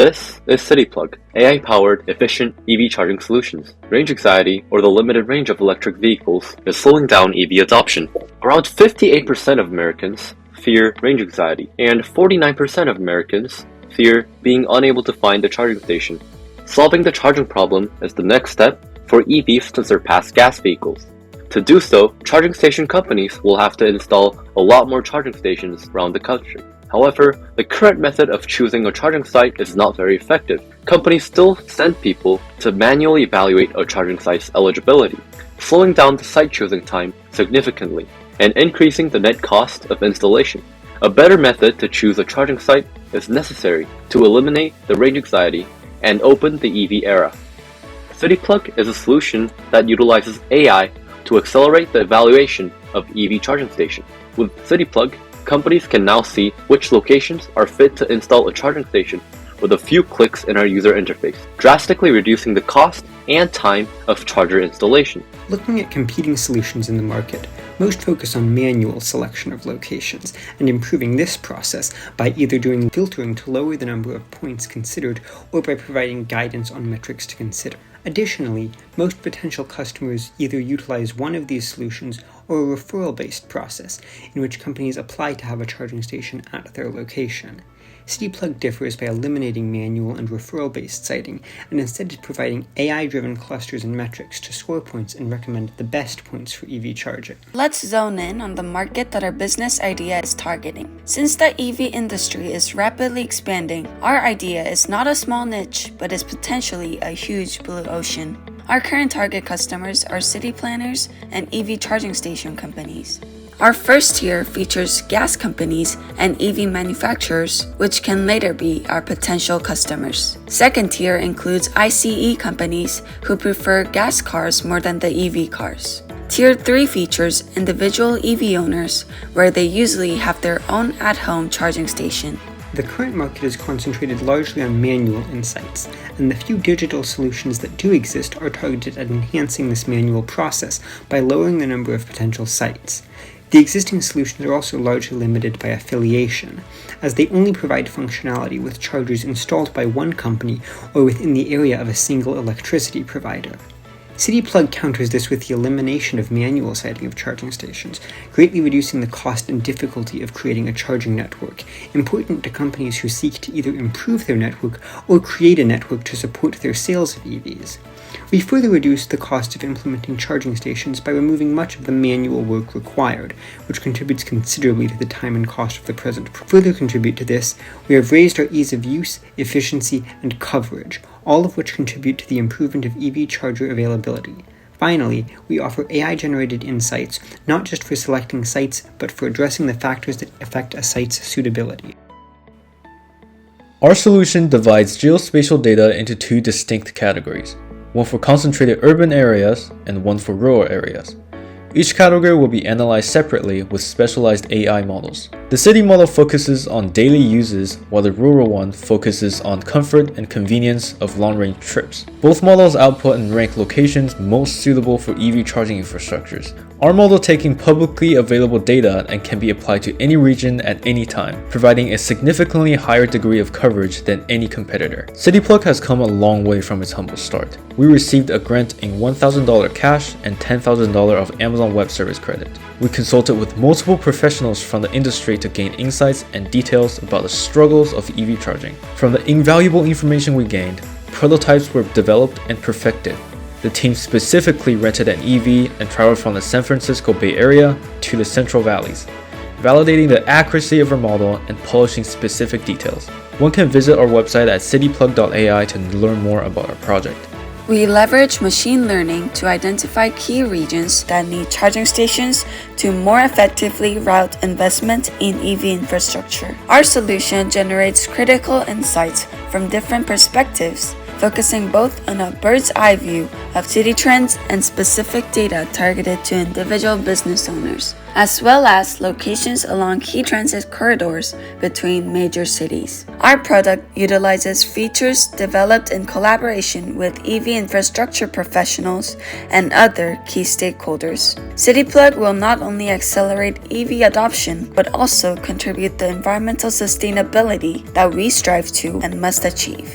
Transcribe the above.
This is CityPlug, AI-powered, efficient EV charging solutions. Range anxiety, or the limited range of electric vehicles, is slowing down EV adoption. Around 58% of Americans fear range anxiety, and 49% of Americans fear being unable to find a charging station. Solving the charging problem is the next step for EVs to surpass gas vehicles. To do so, charging station companies will have to install a lot more charging stations around the country. However, the current method of choosing a charging site is not very effective. Companies still send people to manually evaluate a charging site's eligibility, slowing down the site choosing time significantly and increasing the net cost of installation. A better method to choose a charging site is necessary to eliminate the range anxiety and open the EV era. CityPlug is a solution that utilizes AI to accelerate the evaluation of EV charging stations. With CityPlug, companies can now see which locations are fit to install a charging station with a few clicks in our user interface, drastically reducing the cost and time of charger installation. Looking at competing solutions in the market, most focus on manual selection of locations and improving this process by either doing filtering to lower the number of points considered or by providing guidance on metrics to consider. Additionally, most potential customers either utilize one of these solutions or a referral-based process in which companies apply to have a charging station at their location. CityPlug differs by eliminating manual and referral-based siting and instead is providing AI-driven clusters and metrics to score points and recommend the best points for EV charging. Let's zone in on the market that our business idea is targeting. Since the EV industry is rapidly expanding, our idea is not a small niche, but is potentially a huge blue ocean. Our current target customers are city planners and EV charging station companies. Our first tier features gas companies and EV manufacturers, which can later be our potential customers. Second tier includes ICE companies who prefer gas cars more than the EV cars. Tier 3 features individual EV owners, where they usually have their own at-home charging station. The current market is concentrated largely on manual insights, and the few digital solutions that do exist are targeted at enhancing this manual process by lowering the number of potential sites. The existing solutions are also largely limited by affiliation, as they only provide functionality with chargers installed by one company or within the area of a single electricity provider. CityPlug counters this with the elimination of manual siting of charging stations, greatly reducing the cost and difficulty of creating a charging network, important to companies who seek to either improve their network or create a network to support their sales of EVs. We further reduce the cost of implementing charging stations by removing much of the manual work required, which contributes considerably to the time and cost of the present. To further contribute to this, we have raised our ease of use, efficiency, and coverage, all of which contribute to the improvement of EV charger availability. Finally, we offer AI-generated insights, not just for selecting sites, but for addressing the factors that affect a site's suitability. Our solution divides geospatial data into two distinct categories, one for concentrated urban areas and one for rural areas. Each category will be analyzed separately with specialized AI models. The city model focuses on daily uses, while the rural one focuses on comfort and convenience of long-range trips. Both models output and rank locations most suitable for EV charging infrastructures. Our model taking publicly available data and can be applied to any region at any time, providing a significantly higher degree of coverage than any competitor. CityPlug has come a long way from its humble start. We received a grant in $1,000 cash and $10,000 of Amazon Web Service credit. We consulted with multiple professionals from the industry to gain insights and details about the struggles of EV charging. From the invaluable information we gained, prototypes were developed and perfected. The team specifically rented an EV and traveled from the San Francisco Bay Area to the Central Valleys, validating the accuracy of our model and polishing specific details. One can visit our website at cityplug.ai to learn more about our project. We leverage machine learning to identify key regions that need charging stations to more effectively route investment in EV infrastructure. Our solution generates critical insights from different perspectives, focusing both on a bird's eye view of city trends and specific data targeted to individual business owners, as well as locations along key transit corridors between major cities. Our product utilizes features developed in collaboration with EV infrastructure professionals and other key stakeholders. CityPlug will not only accelerate EV adoption, but also contribute the environmental sustainability that we strive to and must achieve.